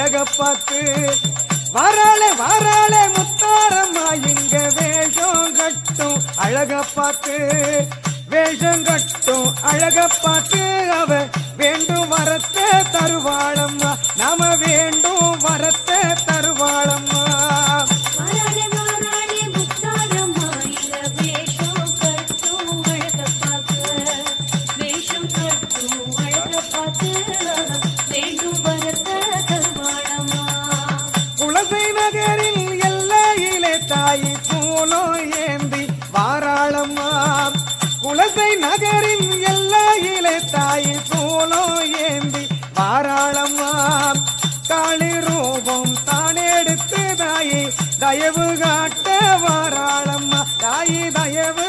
அழக பார்த்து வாராளே வாராளே முத்தாரம்மா இங்க வேஷம் கட்டும் அழக பார்த்து வேஷம் கட்டும் அழக பார்த்து அவ வேண்டும் வரத்தை தருவாளம்மா நாம வேண்டும் வரத்தை தருவாளம்மா குலசை நகரில் எல்லையிலே தாய் சூலம் ஏந்தி வாராளம்மா குலசை நகரின் எல்லையிலே தாய் சூலம் ஏந்தி வாராளம்மா காளி ரூபம் தானெடுத்து தாயை தயவு காட்ட வாராளம்மா தாய் தயவு